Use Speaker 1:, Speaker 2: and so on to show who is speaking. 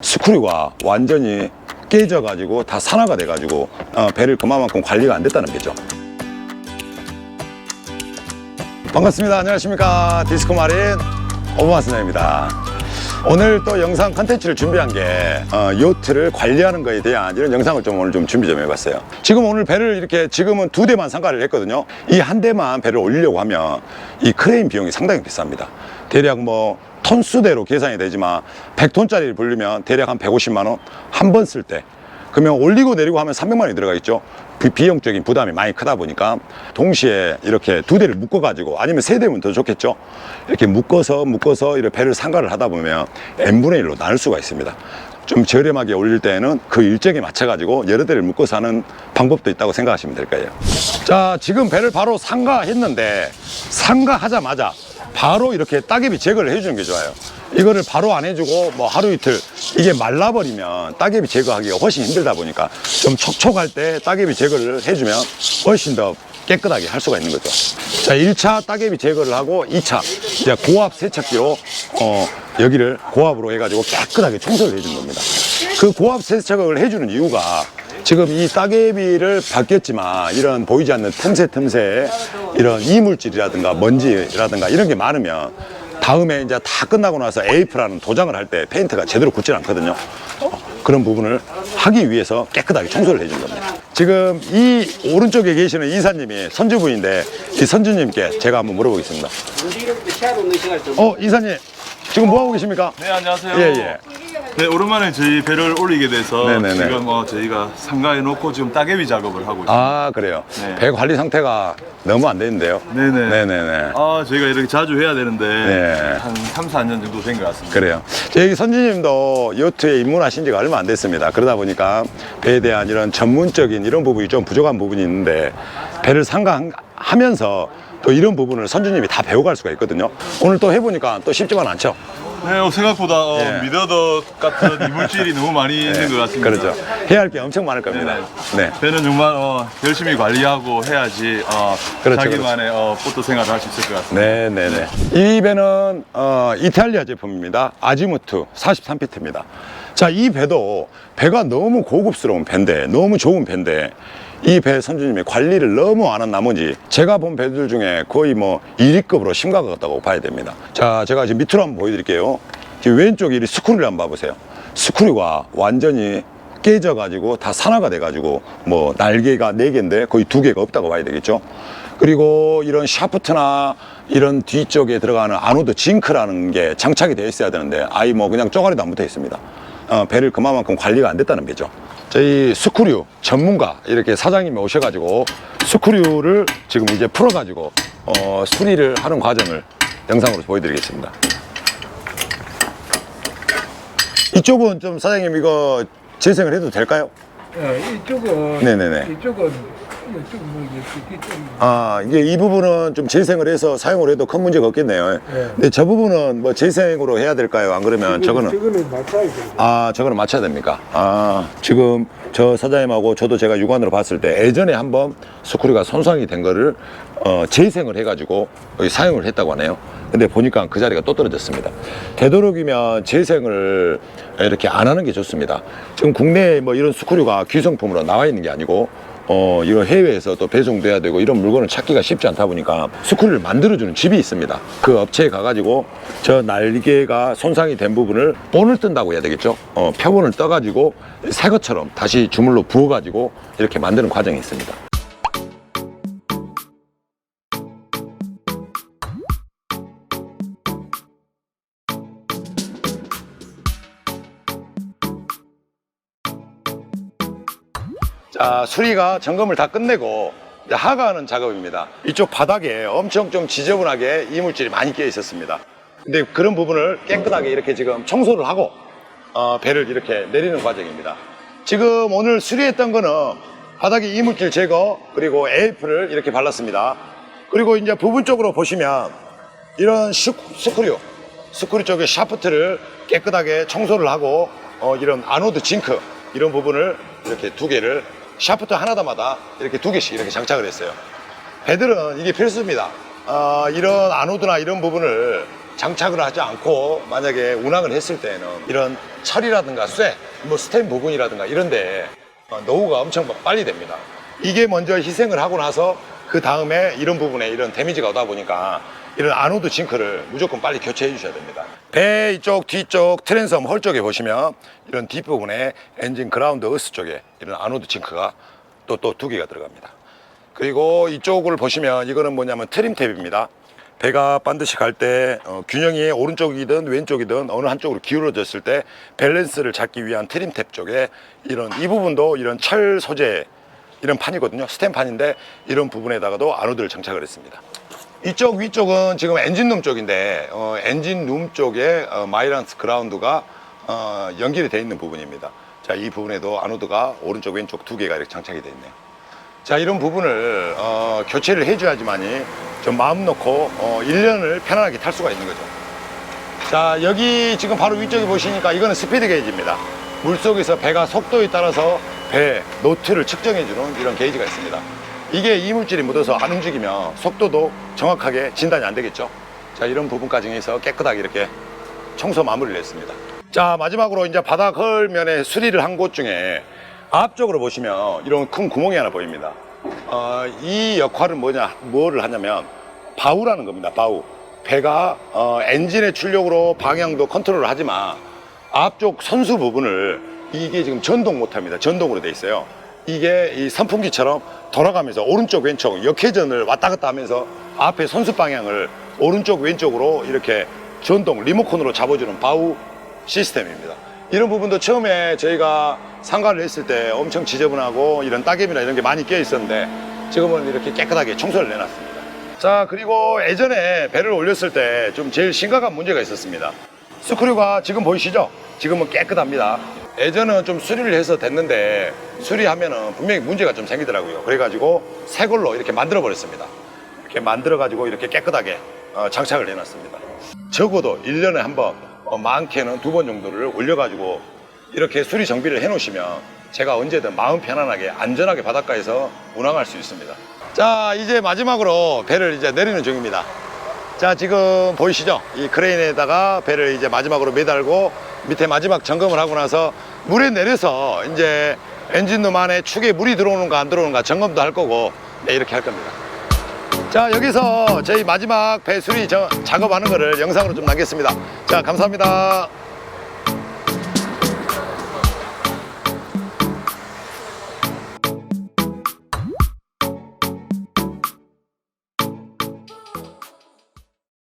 Speaker 1: 스크류가 완전히 깨져가지고 다 산화가 돼가지고 배를 그만큼 관리가 안 됐다는 거죠. 반갑습니다. 안녕하십니까. 디스코마린 오버마스너입니다. 오늘 또 영상 컨텐츠를 준비한 게 요트를 관리하는 거에 대한 이런 영상을 오늘 준비 좀 해봤어요. 지금 오늘 배를 이렇게 지금은 2대만 상가를 했거든요. 이 한 대만 배를 올리려고 하면 이 크레인 비용이 상당히 비쌉니다. 대략 뭐 톤수대로 계산이 되지만 100톤짜리를 불리면 대략 한 150만 원 한 번 쓸 때, 그러면 올리고 내리고 하면 300만 원이 들어가 있죠. 그 비용적인 부담이 많이 크다 보니까 동시에 이렇게 2대를 묶어 가지고, 아니면 3대면 더 좋겠죠. 이렇게 묶어서 이렇게 배를 상가를 하다 보면 n분의 1로 나눌 수가 있습니다. 좀 저렴하게 올릴 때는 그 일정에 맞춰 가지고 여러 대를 묶어서 하는 방법도 있다고 생각하시면 될 거예요. 자, 지금 배를 바로 상가했는데 상가하자마자 바로 이렇게 따개비 제거를 해주는 게 좋아요. 이거를 바로 안 해주고 뭐 하루 이틀 이게 말라버리면 따개비 제거하기가 훨씬 힘들다 보니까 좀 촉촉할 때 따개비 제거를 해주면 훨씬 더 깨끗하게 할 수가 있는 거죠. 자, 1차 따개비 제거를 하고 2차 이제 고압 세척기로 여기를 고압으로 해가지고 깨끗하게 청소를 해준 겁니다. 그 고압 세척을 해주는 이유가 지금 이 따개비를 바뀌었지만 이런 보이지 않는 틈새에 이런 이물질이라든가 먼지라든가 이런 게 많으면 다음에 이제 다 끝나고 나서 에이프라는 도장을 할 때 페인트가 제대로 굳지 않거든요. 그런 부분을 하기 위해서 깨끗하게 청소를 해준 겁니다. 지금 이 오른쪽에 계시는 이사님이 선주분인데 이 선주님께 제가 한번 물어보겠습니다. 이사님 지금 뭐 하고 계십니까?
Speaker 2: 네, 안녕하세요.
Speaker 1: 예.
Speaker 2: 네, 오랜만에 저희 배를 올리게 돼서
Speaker 1: 네네네.
Speaker 2: 지금 저희가 상가에 놓고 지금 따개비 작업을 하고 있습니다.
Speaker 1: 아, 그래요.
Speaker 2: 네.
Speaker 1: 배 관리 상태가 너무 안 되는데요. 네네네.
Speaker 2: 저희가 이렇게 자주 해야 되는데
Speaker 1: 네.
Speaker 2: 한 3, 4년 정도 된 것 같습니다.
Speaker 1: 그래요. 저희 선주님도 요트에 입문하신 지가 얼마 안 됐습니다. 그러다 보니까 배에 대한 이런 전문적인 이런 부분이 좀 부족한 부분이 있는데, 배를 상가하면서 또 이런 부분을 선주님이 다 배워갈 수가 있거든요. 오늘 또 해보니까 또 쉽지만 않죠.
Speaker 2: 네, 생각보다
Speaker 1: 예.
Speaker 2: 미더덕 같은 이물질이 너무 많이 있는 것 같습니다.
Speaker 1: 그렇죠. 해야 할 게 엄청 많을 겁니다. 네.
Speaker 2: 배는 정말 열심히 관리하고 해야지
Speaker 1: 그렇죠,
Speaker 2: 자기만의 포트 생활을 할 수 있을 것 같습니다.
Speaker 1: 네네네. 이 배는 이탈리아 제품입니다. 아지무트 43피트입니다. 자, 이 배가 너무 고급스러운 배인데, 너무 좋은 배인데, 이 배 선주님이 관리를 너무 안 한 나머지 제가 본 배들 중에 거의 뭐 1위급으로 심각하다고 봐야 됩니다. 자, 제가 지금 밑으로 한번 보여드릴게요. 지금 왼쪽에 이 스크류를 한번 봐보세요. 스크류가 완전히 깨져가지고 다 산화가 돼가지고 뭐 날개가 4개인데 거의 2개가 없다고 봐야 되겠죠. 그리고 이런 샤프트나 이런 뒤쪽에 들어가는 아노드 징크라는 게 장착이 되어 있어야 되는데 아예 뭐 그냥 쪼가리도 안 붙어 있습니다. 배를 그만큼 관리가 안 됐다는 거죠. 저희 스크류 전문가 이렇게 사장님이 오셔가지고 스크류를 지금 이제 풀어가지고 수리를 하는 과정을 영상으로 보여드리겠습니다. 이쪽은 좀 사장님 이거 재생을 해도 될까요?
Speaker 3: 이쪽은
Speaker 1: 네네네.
Speaker 3: 이쪽은 좀
Speaker 1: 이게 이 부분은 좀 재생을 해서 사용을 해도 큰 문제가 없겠네요.
Speaker 3: 네.
Speaker 1: 근데 저 부분은 뭐 재생으로 해야 될까요? 안 그러면 저거는
Speaker 3: 맞춰야 돼요.
Speaker 1: 저거는 맞춰야 됩니까? 지금 저 사장님하고 저도 제가 육안으로 봤을 때 예전에 한번 스크류가 손상이 된 거를 재생을 해가지고 여기 사용을 했다고 하네요. 근데 보니까 그 자리가 또 떨어졌습니다. 되도록이면 재생을 이렇게 안 하는 게 좋습니다. 지금 국내에 뭐 이런 스크류가 귀성품으로 나와 있는 게 아니고 이런 해외에서 또 배송돼야 되고 이런 물건을 찾기가 쉽지 않다 보니까 스크류를 만들어주는 집이 있습니다. 그 업체에 가가지고 저 날개가 손상이 된 부분을 본을 뜬다고 해야 되겠죠. 표본을 떠가지고 새 것처럼 다시 주물로 부어가지고 이렇게 만드는 과정이 있습니다. 자, 수리가 점검을 다 끝내고 이제 하가하는 작업입니다. 이쪽 바닥에 엄청 좀 지저분하게 이물질이 많이 끼어 있었습니다. 근데 그런 부분을 깨끗하게 이렇게 지금 청소를 하고 배를 이렇게 내리는 과정입니다. 지금 오늘 수리했던 거는 바닥에 이물질 제거, 그리고 에이프를 이렇게 발랐습니다. 그리고 이제 부분 쪽으로 보시면 이런 스크류 쪽에 샤프트를 깨끗하게 청소를 하고 이런 아노드 징크 이런 부분을 이렇게 2개를 샤프트 하나마다 이렇게 2개씩 이렇게 장착을 했어요. 배들은 이게 필수입니다. 이런 아노드나 이런 부분을 장착을 하지 않고 만약에 운항을 했을 때는 이런 철이라든가 쇠, 뭐 스텐 부분이라든가 이런데 노후가 엄청 빨리 됩니다. 이게 먼저 희생을 하고 나서 그 다음에 이런 부분에 이런 데미지가 오다 보니까 이런 아노드 징크를 무조건 빨리 교체해 주셔야 됩니다. 배 이쪽 뒤쪽 트랜섬 홀 쪽에 보시면 이런 뒷부분에 엔진 그라운드 어스 쪽에 이런 아노드 징크가 또 2개가 들어갑니다. 그리고 이쪽을 보시면 이거는 뭐냐면 트림탭입니다. 배가 반드시 갈 때 균형이 오른쪽이든 왼쪽이든 어느 한쪽으로 기울어졌을 때 밸런스를 잡기 위한 트림탭 쪽에 이 부분도 이런 철 소재 이런 판이거든요. 스텐판인데 이런 부분에다가도 아노드를 장착을 했습니다. 이쪽 위쪽은 지금 엔진룸 쪽인데 엔진룸 쪽에 마이란스 그라운드가 연결이 되어 있는 부분입니다. 자, 이 부분에도 아노드가 오른쪽 왼쪽 2개가 이렇게 장착이 되어 있네요. 자, 이런 부분을 교체를 해줘야지만이 좀 마음 놓고 1년을 편안하게 탈 수가 있는 거죠. 자, 여기 지금 바로 위쪽에 보시니까 이거는 스피드 게이지입니다. 물속에서 배가 속도에 따라서 배 노트를 측정해주는 이런 게이지가 있습니다. 이게 이물질이 묻어서 안 움직이면 속도도 정확하게 진단이 안 되겠죠. 자, 이런 부분까지 해서 깨끗하게 이렇게 청소 마무리를 했습니다. 자, 마지막으로 이제 바닥 헐면에 수리를 한 곳 중에 앞쪽으로 보시면 이런 큰 구멍이 하나 보입니다. 이 역할은 뭐를 하냐면 바우라는 겁니다. 바우. 배가 엔진의 출력으로 방향도 컨트롤을 하지만 앞쪽 선수 부분을 이게 지금 전동 못합니다. 전동으로 돼 있어요. 이게 이 선풍기처럼 돌아가면서 오른쪽 왼쪽 역회전을 왔다 갔다 하면서 앞에 선수 방향을 오른쪽 왼쪽으로 이렇게 전동 리모컨으로 잡아주는 바우 시스템입니다. 이런 부분도 처음에 저희가 상가를 했을 때 엄청 지저분하고 이런 따개비나 이런 게 많이 끼어 있었는데 지금은 이렇게 깨끗하게 청소를 내놨습니다. 자, 그리고 예전에 배를 올렸을 때 좀 제일 심각한 문제가 있었습니다. 스크류가 지금 보이시죠? 지금은 깨끗합니다. 예전은 좀 수리를 해서 됐는데 수리하면은 분명히 문제가 좀 생기더라고요. 그래가지고 새 걸로 이렇게 만들어 버렸습니다. 이렇게 만들어 가지고 이렇게 깨끗하게 장착을 해놨습니다. 적어도 1년에 한 번, 많게는 2번 정도를 올려가지고 이렇게 수리 정비를 해 놓으시면 제가 언제든 마음 편안하게 안전하게 바닷가에서 운항할 수 있습니다. 자, 이제 마지막으로 배를 이제 내리는 중입니다. 자, 지금 보이시죠? 이 크레인에다가 배를 이제 마지막으로 매달고 밑에 마지막 점검을 하고 나서 물에 내려서 이제 엔진룸 안에 축에 물이 들어오는가 안 들어오는가 점검도 할 거고, 네, 이렇게 할 겁니다. 자, 여기서 저희 마지막 배 수리 작업하는 거를 영상으로 좀 남겼습니다. 자, 감사합니다.